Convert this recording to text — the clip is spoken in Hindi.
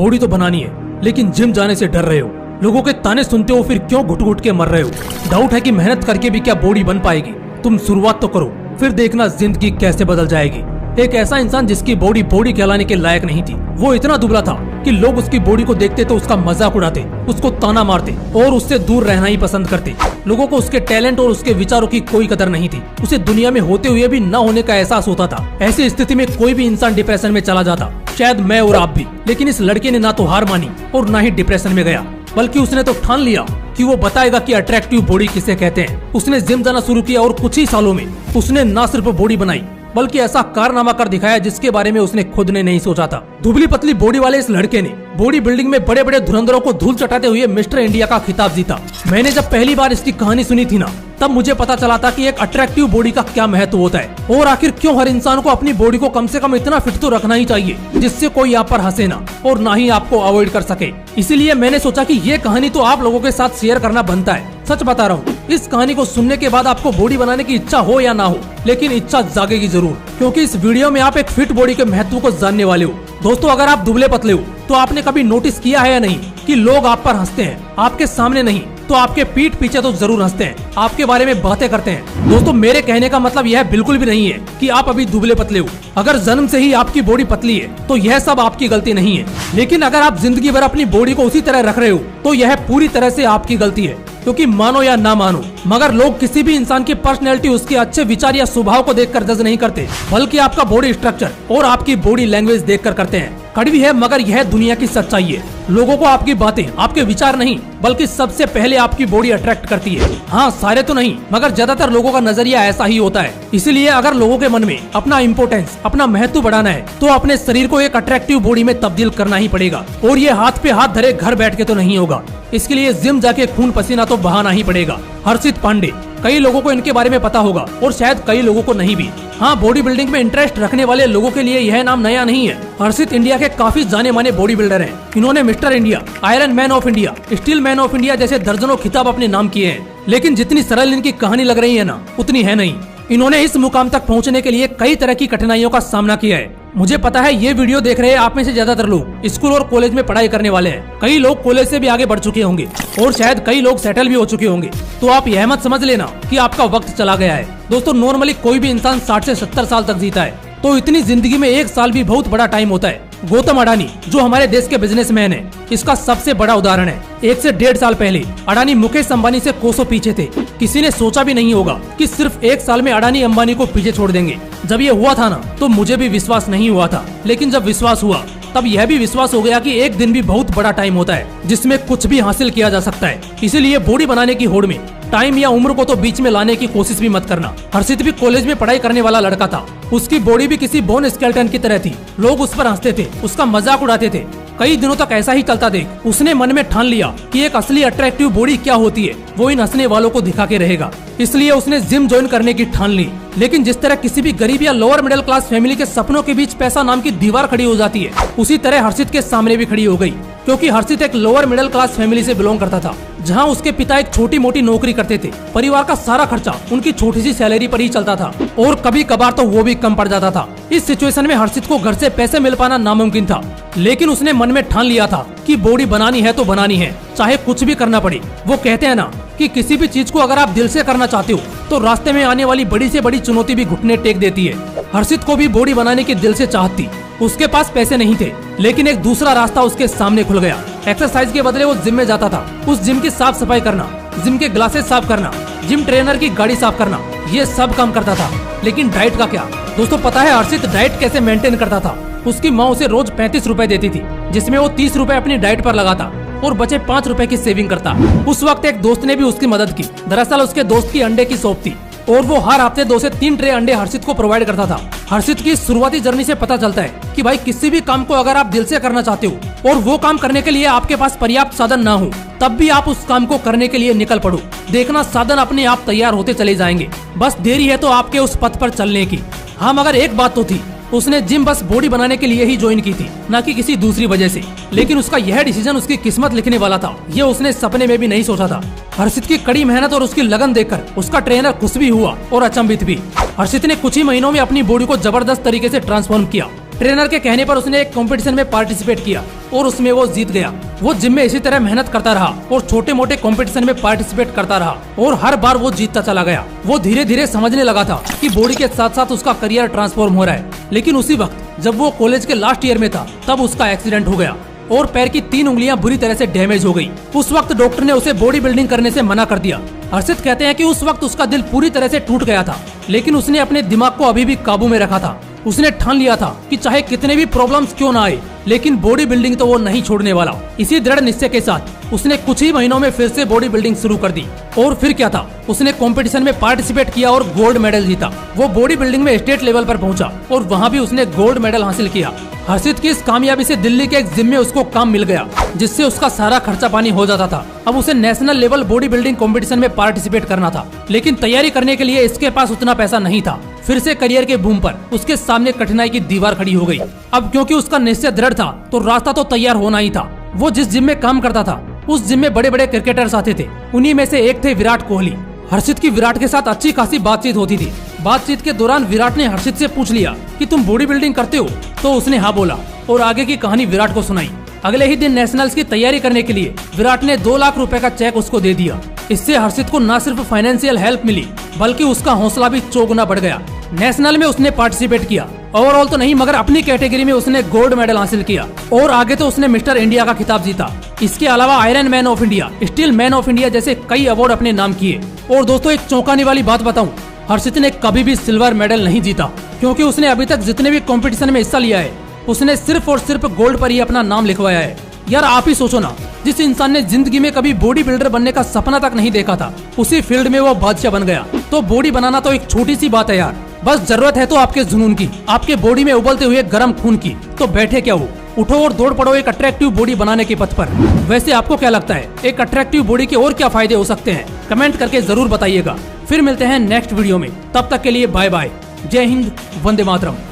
बॉडी तो बनानी है, लेकिन जिम जाने से डर रहे हो। लोगों के ताने सुनते हो, फिर क्यों घुट घुट के मर रहे हो। डाउट है कि मेहनत करके भी क्या बॉडी बन पाएगी। तुम शुरुआत तो करो, फिर देखना जिंदगी कैसे बदल जाएगी। एक ऐसा इंसान जिसकी बॉडी बॉडी कहलाने के लायक नहीं थी, वो इतना दुबला था कि लोग उसकी बॉडी को देखते तो उसका मजाक उड़ाते, उसको ताना मारते और उससे दूर रहना ही पसंद करते। लोगों को उसके टैलेंट और उसके विचारों की कोई कदर नहीं थी। उसे दुनिया में होते हुए भी न होने का एहसास होता था। ऐसी स्थिति में कोई भी इंसान डिप्रेशन में चला जाता, शायद मैं और आप भी। लेकिन इस लड़के ने ना तो हार मानी और ना ही डिप्रेशन में गया, बल्कि उसने तो ठान लिया कि वो बताएगा कि अट्रैक्टिव बॉडी किसे कहते हैं। उसने जिम जाना शुरू किया और कुछ ही सालों में उसने न सिर्फ बॉडी बनाई, बल्कि ऐसा कारनामा कर दिखाया जिसके बारे में उसने खुद ने नहीं सोचा था। दुबली पतली बॉडी वाले इस लड़के ने बॉडी बिल्डिंग में बड़े बड़े धुरंधरों को धूल चटाते हुए मिस्टर इंडिया का खिताब जीता। मैंने जब पहली बार इसकी कहानी सुनी थी ना, तब मुझे पता चला था कि एक अट्रैक्टिव बॉडी का क्या महत्व होता है और आखिर क्यों हर इंसान को अपनी बॉडी को कम से कम इतना फिट तो रखना ही चाहिए जिससे कोई आप पर हंसे ना और ना ही आपको अवॉइड कर सके। इसीलिए मैंने सोचा कि ये कहानी तो आप लोगों के साथ शेयर करना बनता है। सच बता रहा हूँ, इस कहानी को सुनने के बाद आपको बॉडी बनाने की इच्छा हो या ना हो, लेकिन इच्छा जागेगी जरूर, क्योंकि इस वीडियो में आप एक फिट बॉडी के महत्व को जानने वाले हो। दोस्तों, अगर आप दुबले पतले हो तो आपने कभी नोटिस किया है या नहीं कि लोग आप पर हंसते हैं, आपके सामने नहीं तो आपके पीठ पीछे तो जरूर हंसते हैं, आपके बारे में बातें करते हैं। दोस्तों, मेरे कहने का मतलब यह बिल्कुल भी नहीं है कि आप अभी दुबले पतले हो। अगर जन्म से ही आपकी बॉडी पतली है तो यह सब आपकी गलती नहीं है, लेकिन अगर आप जिंदगी भर अपनी बॉडी को उसी तरह रख रहे हो तो यह पूरी तरह से आपकी गलती है। क्योंकि मानो या ना मानो, मगर लोग किसी भी इंसान की पर्सनैलिटी, उसके अच्छे विचार या स्वभाव को देखकर जज नहीं करते, बल्कि आपका बॉडी स्ट्रक्चर और आपकी बॉडी लैंग्वेज देखकर करते हैं। कड़वी है मगर यह दुनिया की सच्चाई है। लोगों को आपकी बातें, आपके विचार नहीं, बल्कि सबसे पहले आपकी बॉडी अट्रैक्ट करती है। हाँ, सारे तो नहीं, मगर ज्यादातर लोगों का नजरिया ऐसा ही होता है। इसीलिए अगर लोगों के मन में अपना इम्पोर्टेंस, अपना महत्व बढ़ाना है तो अपने शरीर को एक अट्रैक्टिव बॉडी में तब्दील करना ही पड़ेगा। और ये हाथ पे हाथ धरे घर बैठ के तो नहीं होगा। इसके लिए जिम जाके खून पसीना तो बहाना ही पड़ेगा। हर्षित पांडे, कई लोगों को इनके बारे में पता होगा और शायद कई लोगों को नहीं भी। हाँ, बॉडी बिल्डिंग में इंटरेस्ट रखने वाले लोगों के लिए यह नाम नया नहीं है। हर्षित इंडिया के काफी जाने माने बॉडी बिल्डर हैं। इन्होंने mister India, iron man of India, steel man of India जैसे दर्जनों खिताब अपने नाम किए हैं। लेकिन जितनी सरल इनकी कहानी लग रही है ना, उतनी है नहीं। इन्होंने इस मुकाम तक पहुंचने के लिए कई तरह की कठिनाइयों का सामना किया है। मुझे पता है ये वीडियो देख रहे आप में से ज्यादातर लोग स्कूल और कॉलेज में पढ़ाई करने वाले हैं। कई लोग कॉलेज से भी आगे बढ़ चुके होंगे और शायद कई लोग सेटल भी हो चुके होंगे। तो आप यह मत समझ लेना कि आपका वक्त चला गया है। दोस्तों, नॉर्मली कोई भी इंसान 60 से 70 साल तक जीता है, तो इतनी जिंदगी में एक साल भी बहुत बड़ा टाइम होता है। गौतम अडानी, जो हमारे देश के बिजनेसमैन है, इसका सबसे बड़ा उदाहरण है। 1 से 1.5 साल पहले अडानी मुकेश अंबानी से कोसों पीछे थे। किसी ने सोचा भी नहीं होगा कि सिर्फ 1 साल में अडानी अंबानी को पीछे छोड़ देंगे। जब ये हुआ था ना, तो मुझे भी विश्वास नहीं हुआ था, लेकिन जब विश्वास हुआ तब यह भी विश्वास हो गया कि एक दिन भी बहुत बड़ा टाइम होता है जिसमें कुछ भी हासिल किया जा सकता है। इसीलिए बॉडी बनाने की होड़ में टाइम या उम्र को तो बीच में लाने की कोशिश भी मत करना। हर्षित भी कॉलेज में पढ़ाई करने वाला लड़का था। उसकी बॉडी भी किसी बोन स्केलेटन की तरह थी। लोग उस पर हंसते थे, उसका मजाक उड़ाते थे। कई दिनों तक ऐसा ही चलता देख उसने मन में ठान लिया कि एक असली अट्रैक्टिव बॉडी क्या होती है वो इन हंसने वालों को दिखा के रहेगा। इसलिए उसने जिम ज्वाइन करने की ठान ली। लेकिन जिस तरह किसी भी गरीब या लोअर मिडिल क्लास फैमिली के सपनों के बीच पैसा नाम की दीवार खड़ी हो जाती है, उसी तरह हर्षित के सामने भी खड़ी हो गई। क्योंकि हर्षित एक लोअर मिडिल क्लास फैमिली से बिलोंग करता था, जहां उसके पिता एक छोटी मोटी नौकरी करते थे। परिवार का सारा खर्चा उनकी छोटी सी सैलरी पर ही चलता था और कभी कभार तो वो भी कम पड़ जाता था। इस सिचुएशन में हर्षित को घर से पैसे मिल पाना नामुमकिन था, लेकिन उसने मन में ठान लिया था कि बॉडी बनानी है तो बनानी है, चाहे कुछ भी करना पड़े। वो कहते हैं ना कि किसी भी चीज को अगर आप दिल से करना चाहते हो तो रास्ते में आने वाली बड़ी से बड़ी चुनौती भी घुटने टेक देती है। हर्षित को भी बॉडी बनाने की दिल से चाहत थी। उसके पास पैसे नहीं थे, लेकिन एक दूसरा रास्ता उसके सामने खुल गया। एक्सरसाइज के बदले वो जिम में जाता था। उस जिम की साफ सफाई करना, जिम के ग्लासेस साफ करना, जिम ट्रेनर की गाड़ी साफ करना, ये सब काम करता था। लेकिन डाइट का क्या? दोस्तों, पता है हर्षित डाइट कैसे मेंटेन करता था? उसकी माँ उसे रोज 35 रुपए देती थी, जिसमें वो 30 रुपए अपनी डाइट पर लगाता और बचे 5 रुपए की सेविंग करता। उस वक्त एक दोस्त ने भी उसकी मदद की। दरअसल उसके दोस्त की अंडे की शॉप थी और वो हर हफ्ते 2 से 3 ट्रे अंडे हर्षित को प्रोवाइड करता था। हर्षित की शुरुआती जर्नी से पता चलता है कि भाई किसी भी काम को अगर आप दिल से करना चाहते हो और वो काम करने के लिए आपके पास पर्याप्त साधन ना हो, तब भी आप उस काम को करने के लिए निकल पड़ो। देखना साधन अपने आप तैयार होते चले जाएंगे, बस देरी है तो आपके उस पथ पर चलने की। हाँ, मगर एक बात तो थी, उसने जिम बस बॉडी बनाने के लिए ही ज्वाइन की थी, न कि किसी दूसरी वजह से। लेकिन उसका यह डिसीजन उसकी किस्मत लिखने वाला था, ये उसने सपने में भी नहीं सोचा था। हर्षित की कड़ी मेहनत और उसकी लगन देखकर उसका ट्रेनर खुश भी हुआ और अचंभित भी। हर्षित ने कुछ ही महीनों में अपनी बॉडी को जबरदस्त तरीके से ट्रांसफॉर्म किया। ट्रेनर के कहने पर उसने एक कंपटीशन में पार्टिसिपेट किया और उसमें वो जीत गया। वो जिम में इसी तरह मेहनत करता रहा और छोटे मोटे कंपटीशन में पार्टिसिपेट करता रहा और हर बार वो जीतता चला गया। वो धीरे धीरे समझने लगा था कि बॉडी के साथ साथ उसका करियर ट्रांसफॉर्म हो रहा है। लेकिन उसी वक्त जब वो कॉलेज के लास्ट ईयर में था तब उसका एक्सीडेंट हो गया और पैर की 3 उंगलियां बुरी तरह से डैमेज हो गई। उस वक्त डॉक्टर ने उसे बॉडी बिल्डिंग करने से मना कर दिया। हर्षित कहते हैं कि उस वक्त उसका दिल पूरी तरह से टूट गया था, लेकिन उसने अपने दिमाग को अभी भी काबू में रखा था। उसने ठान लिया था कि चाहे कितने भी प्रॉब्लम्स क्यों ना आए, लेकिन बॉडी बिल्डिंग तो वो नहीं छोड़ने वाला। इसी दृढ़ निश्चय के साथ उसने कुछ ही महीनों में फिर से बॉडी बिल्डिंग शुरू कर दी। और फिर क्या था, उसने कंपटीशन में पार्टिसिपेट किया और गोल्ड मेडल जीता। वो बॉडी बिल्डिंग में स्टेट लेवल पर पहुंचा और वहां भी उसने गोल्ड मेडल हासिल किया। हर्षित की इस कामयाबी से दिल्ली के एक जिम में उसको काम मिल गया, जिससे उसका सारा खर्चा पानी हो जाता था। अब उसे national level body building competition में पार्टिसिपेट करना था, लेकिन तैयारी करने के लिए इसके पास उतना पैसा नहीं था। फिर से करियर के बूम पर उसके सामने कठिनाई की दीवार खड़ी हो गई। अब क्योंकि उसका निश्चय दृढ़ था तो रास्ता तो तैयार होना ही था। वो जिस जिम में काम करता था उस जिम में बड़े बड़े क्रिकेटर्स आते थे। उन्हीं में से एक थे विराट कोहली। हर्षित की विराट के साथ अच्छी खासी बातचीत होती थी। बातचीत के दौरान विराट ने हर्षित से पूछ लिया कि तुम बॉडी बिल्डिंग करते हो, तो उसने हाँ बोला और आगे की कहानी विराट को सुनाई। अगले ही दिन नेशनल्स की तैयारी करने के लिए विराट ने 2 लाख रुपए का चेक उसको दे दिया। इससे हर्षित को न सिर्फ फाइनेंशियल हेल्प मिली बल्कि उसका हौसला भी चौगुना बढ़ गया। नेशनल में उसने पार्टिसिपेट किया, ओवरऑल तो नहीं मगर अपनी कैटेगरी में उसने गोल्ड मेडल हासिल किया और आगे तो उसने मिस्टर इंडिया का खिताब जीता। इसके अलावा iron man of India, steel man of India जैसे कई अवार्ड अपने नाम किए। और दोस्तों एक चौंकाने वाली बात बताऊं, हर्षित ने कभी भी सिल्वर मेडल नहीं जीता, क्योंकि उसने अभी तक जितने भी कंपटीशन में हिस्सा लिया है उसने सिर्फ और सिर्फ गोल्ड पर ही अपना नाम लिखवाया है। यार आप ही सोचो ना, जिस इंसान ने जिंदगी में कभी बॉडी बिल्डर बनने का सपना तक नहीं देखा था, उसी फील्ड में वो बादशाह बन गया। तो बॉडी बनाना तो एक छोटी सी बात है यार, बस जरूरत है तो आपके जुनून की, आपके बॉडी में उबलते हुए गर्म खून की। तो बैठे क्या हो, उठो और दौड़ पड़ो एक अट्रैक्टिव बॉडी बनाने के पथ पर। वैसे आपको क्या लगता है, एक अट्रैक्टिव बॉडी के और क्या फायदे हो सकते हैं? कमेंट करके जरूर बताइएगा। फिर मिलते हैं नेक्स्ट वीडियो में, तब तक के लिए बाय बाय। जय हिंद, वंदे मातरम।